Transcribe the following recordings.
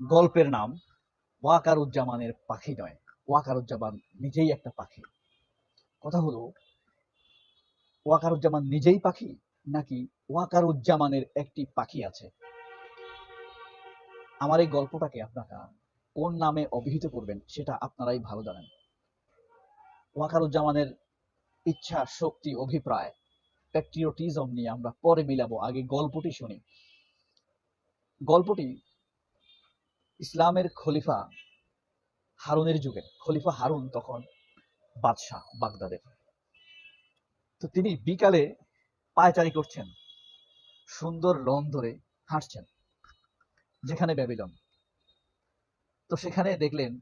গল্পের নাম ওয়াকারুজ্জামানের পাখি নয়, ওয়াকারুজ্জামান নিজেই একটা পাখি। কথা হলো, ওয়াকারুজ্জামান নিজেই পাখি নাকি ওয়াকারুজ্জামানের একটি পাখি আছে? আমার এই গল্পটাকে আপনারা কোন নামে অভিহিত করবেন সেটা আপনারাই ভালো জানেন। ওয়াকারুজ্জামানের ইচ্ছা, শক্তি, অভিপ্রায়, প্যাট্রিয়টিজম নিয়ে আমরা পরে মিলাবো, আগে গল্পটি শুনি। গল্পটি ইসলামের খলিফা হারুনের যুগে। খলিফা হারুন তখন বাদশাহ বাগদাদের। তো তিনি বিকালে পায়চারি করছেন, সুন্দর লন ধরে হাঁটছেন যেখানে ব্যাবিলন। তো সেখানে দেখলেন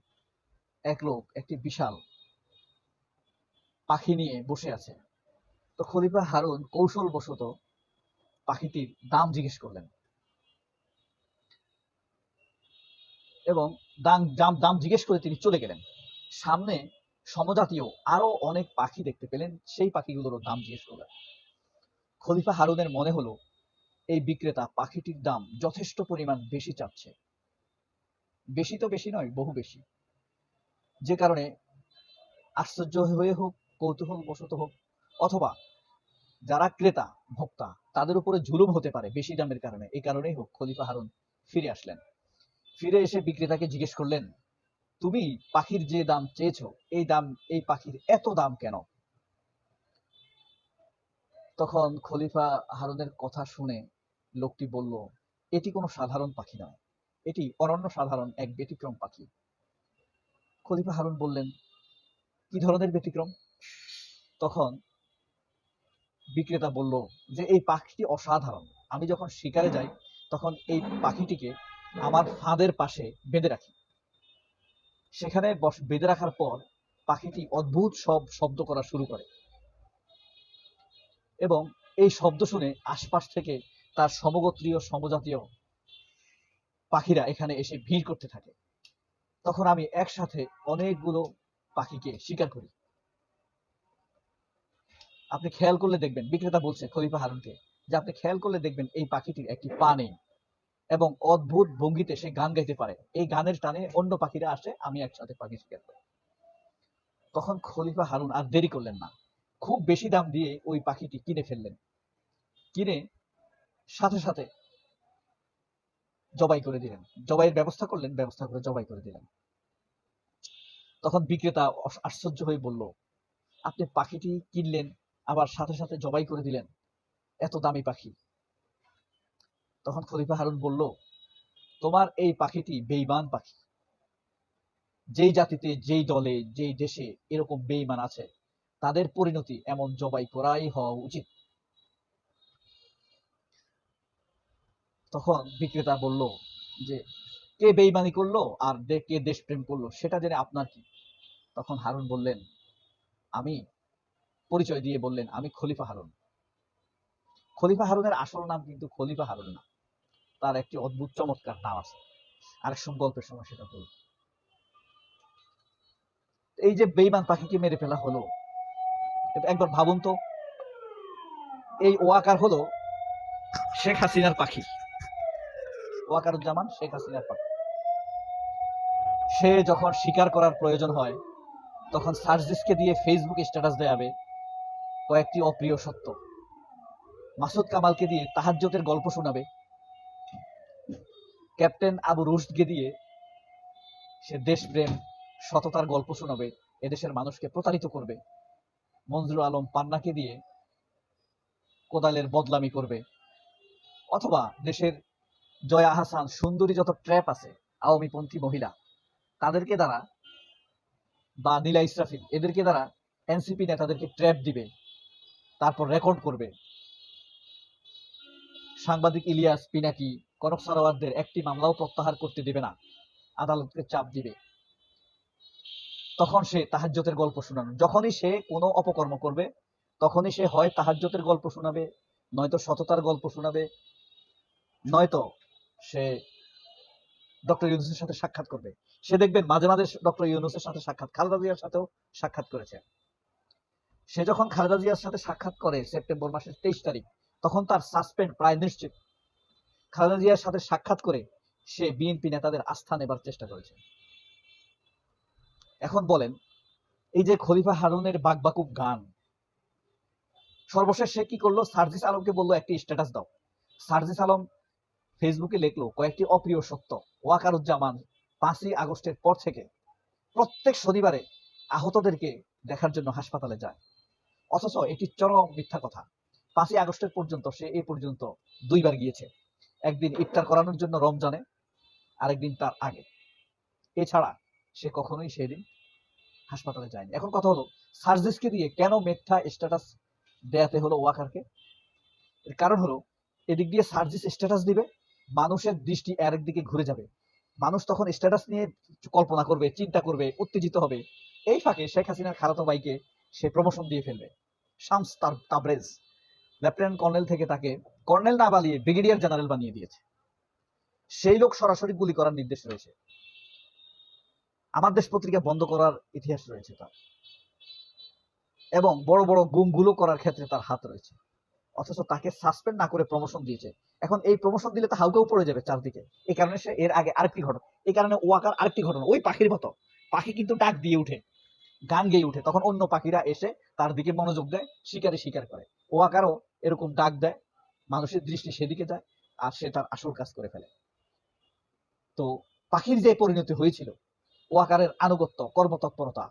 এক লোক একটি বিশাল পাখি নিয়ে বসে আছে। তো খলিফা হারুন কৌশলবশত পাখিটির দাম জিজ্ঞেস করলেন এবং দাম জিজ্ঞেস করে তিনি চলে গেলেন। সামনে সমজাতীয় আরো অনেক পাখি দেখতে পেলেন, সেই পাখিগুলোরও দাম জিজ্ঞেস করলেন। খলিফা হারুনের মনে হলো এই বিক্রেতা পাখিটির দাম যথেষ্ট পরিমাণ বেশি চাচ্ছে। বেশি তো বেশি নয়, বহু বেশি। যে কারণে আশ্চর্য হয়ে হোক, কৌতূহল বশত হোক, অথবা যারা ক্রেতা ভোক্তা তাদের উপরে জুলুম হতে পারে বেশি দামের কারণে, এই কারণেই হোক খলিফা হারুন ফিরে আসলেন। ফিরে এসে বিক্রেতাকে জিজ্ঞেস করলেন, তুমি পাখির যে দাম চেয়েছো, এই পাখির এত দাম কেন? তখন খলিফা হারুনের কথা শুনে লোকটি বলল, এটি কোনো সাধারণ পাখি নয়, এটি অনন্য সাধারণ এক ব্যতিক্রম পাখি। খলিফা হারুন বললেন, কি ধরনের ব্যতিক্রম? তখন বিক্রেতা বলল যে এই পাখিটি অসাধারণ। আমি যখন শিকারে যাই তখন এই পাখিটিকে আমার ফাঁদের পাশে বেঁধে রাখি। সেখানে বেঁধে রাখার পর পাখিটি অদ্ভুত সব শব্দ করা শুরু করে এবং এই শব্দ শুনে আশপাশ থেকে তার সমগোত্রীয় সমজাতীয় পাখিরা এখানে এসে ভিড় করতে থাকে। তখন আমি একসাথে অনেকগুলো পাখিকে শিকার করি। আপনি খেয়াল করলে দেখবেন, বিক্রেতা বলছে খলিফা হারুনকে, যে আপনি খেয়াল করলে দেখবেন এই পাখিটির একটি পা নেই এবং অদ্ভুত ভঙ্গিতে সে গান গাইতে পারে। এই গানের টানে অন্য পাখিরা আসে, আমি একসাথে পাখি শিকার করি। তখন খলিফা হারুন আর দেরি করলেন না, খুব বেশি দাম দিয়ে ওই পাখিটি কিনে ফেললেন। কিনে সাথে সাথে জবাই করে দিলেন, জবাইয়ের ব্যবস্থা করলেন, ব্যবস্থা করে জবাই করে দিলেন। তখন বিক্রেতা আশ্চর্য হয়ে বলল, আপনি পাখিটি কিনলেন আবার সাথে সাথে জবাই করে দিলেন, এত দামি পাখি। তখন খলিফা হারুন বলল, তোমার এই পাখিটি বেঈমান পাখি। যেই জাতিতে, যেই দলে, যেই দেশে এরকম বেঈমান আছে, তাদের পরিণতি এমন জবাই করাই হওয়া উচিত। তখন বিক্রেতা বলল যে কে বেঈমানি করলো আর কে দেশপ্রেম করলো সেটা জেনে আপনার কি? তখন হারুন বললেন, আমি পরিচয় দিয়ে বললেন, আমি খলিফা হারুন। খলিফা হারুনের আসল নাম কিন্তু খলিফা হারুন না, তার একটি অদ্ভুত চমৎকার নাম আছে, আরেক সব গল্পের সময় সেটা বলব। এই যে বেঈমান পাখিকে মেরে ফেলা হলো, একবার ভাবুন তো, এই ওয়াকার হলো শেখ হাসিনার পাখি, ওয়াকারুজ্জামান শেখ হাসিনার পাখি। সে যখন শিকার করার প্রয়োজন হয় তখন সার্জিসকে দিয়ে ফেসবুকে স্ট্যাটাস দেয়াবে কয়েকটি অপ্রিয় সত্য, মাসুদ কামালকে দিয়ে তাহাজ্জুদের গল্প শোনাবে, ক্যাপ্টেন আবু রুশদকে দিয়ে সে দেশপ্রেম সততার গল্প শোনাবে, এদেশের মানুষকে প্রতারিত করবে, মঞ্জুর আলম পান্নাকে দিয়ে কোদালের বদলামি করবে, অথবা দেশের জয়া আহসান সুন্দরী যত ট্র্যাপ আছে আওয়ামীপন্থী মহিলা তাদেরকে দ্বারা, বা নীলা ইসরাফিল এদেরকে দ্বারা এনসিপি নেতাদেরকে ট্র্যাপ দিবে, তারপর রেকর্ড করবে। সাংবাদিক ইলিয়াস পিনাকি, কনক সারোয়ারদের একটি মামলাও প্রত্যাহার করতে দিবে না, আদালতকে চাপ দিবে। তখন সে তাহাজ্জুদের গল্প শোনানো, যখনই সে কোনো অপকর্ম করবে তখনই সে হয় তাহাজ্জুদের গল্প শোনাবে, নয়তো সততার গল্প শোনাবে, নয়তো সে ডক্টর ইউনূসের সাথে সাক্ষাৎ করবে। সে দেখবেন মাঝে মাঝে ডক্টর ইউনূসের সাথে সাক্ষাৎ, খালেদা জিয়ার সাথেও সাক্ষাৎ করেছে। সে যখন খালেদা জিয়ার সাথে সাক্ষাৎ করে সেপ্টেম্বর মাসের 23 তারিখ, তখন তার সাসপেন্ড প্রায় নিশ্চিত। খালেদা জিয়ার সাথে সাক্ষাৎ করে সে বিএনপি নেতাদের আস্থা নেবার চেষ্টা করেছে। এখন বলেন, এই যে খলিফা হারুনের বাকবাকুব গান, সর্বশেষ সে কি করলো? সার্জিস আলমকে বললো একটি স্ট্যাটাস দাও। সার্জিস আলম ফেসবুকে লিখলো কয়েকটি অপ্রিয় সত্য। ওয়াকারুজ্জামান 5ই আগস্টের পর থেকে প্রত্যেক শনিবারে আহতদেরকে দেখার জন্য হাসপাতালে যায়, অথচ এটি চরম মিথ্যা কথা। 5ই আগস্টের পর্যন্ত সে এ পর্যন্ত 2বার গিয়েছে, একদিন ইফতার করানোর জন্য রমজানে, আরেকদিন তার আগে। এছাড়া সে কখনোই সেদিন হাসপাতালে যায়নি। এখন কথা হলো, সার্জিসকে দিয়ে কেন মিথ্যা স্ট্যাটাস দেয়াতে হলো ওয়াকারকে? এর কারণ হলো, এদিক দিয়ে সার্জিস স্ট্যাটাস দিবে, মানুষের দৃষ্টি আরেক দিকে ঘুরে যাবে, মানুষ তখন স্ট্যাটাস নিয়ে কল্পনা করবে, চিন্তা করবে, উত্তেজিত হবে। এই ফাঁকে শেখ হাসিনার খালাতো ভাইকে সে প্রমোশন দিয়ে ফেলবে। শামস তাবরেজ লেফটেন্যান্ট কর্নেল থেকে তাকে কর্নেল না বানিয়ে ব্রিগেডিয়ার জেনারেল বানিয়ে দিয়েছে। সেই লোক সরাসরি গুলি করার নির্দেশ রয়েছে। আমার দেশ পত্রিকা বন্ধ করার ইতিহাস রয়েছে তার, এবং বড় বড় গুমগুলো করার ক্ষেত্রে তার হাত রয়েছে, অথচ তাকে সাসপেন্ড না করে প্রমোশন দিয়েছে। এখন এই প্রমোশন দিলে তো হাউকাউ পড়ে যাবে চারদিকে। এই কারণে সে এর আগে আরেকটি ঘটনা, এই কারণে ওয়াকার আরেকটি ঘটনা, ওই পাখির মতো, পাখি কিন্তু ডাক দিয়ে উঠে, গান গেয়ে উঠে, তখন অন্য পাখিরা এসে তার দিকে মনোযোগ দেয়, শিকারে শিকার করে। ওয়াকারও এরকম ডাক দেয়, মানুষের দৃষ্টি সেদিকে যায়, আর সে তার আসল কাজ করে ফেলে। তো পাখির যে পরিণতি হয়েছিল, ওয়াকারের আনুগত্য, কর্মতৎপরতা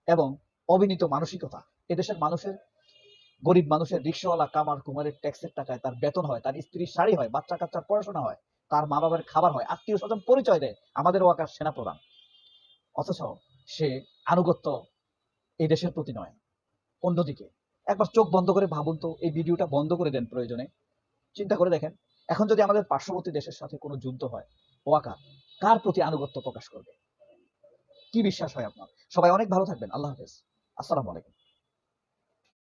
এবং অবিনীত মানসিকতা, এদেশের মানুষের, গরিব মানুষের, রিক্সাওয়ালা কামার কুমারের ট্যাক্সের টাকায় তার বেতন হয়, তার স্ত্রীর শাড়ি হয়, বাচ্চা কাচ্চার পড়াশোনা হয়, তার মা বাবার খাবার হয়, আত্মীয় স্বজন পরিচয় দেয় আমাদের ওয়াকার সেনাপ্রধান। অথচ সে আনুগত্য এই দেশের প্রতি নয়। অন্যদিকে একবার চোখ বন্ধ করে ভাবুন তো, এই ভিডিওটা বন্ধ করে দেন প্রয়োজনে, চিন্তা করে দেখেন, এখন যদি আমাদের পার্শ্ববর্তী দেশের সাথে কোনো যুদ্ধ হয়, ওয়াকার কার প্রতি আনুগত্য প্রকাশ করবে? কি বিশ্বাস হয় আপনার? সবাই অনেক ভালো থাকবেন। আল্লাহ হাফেজ। আসসালামু আলাইকুম।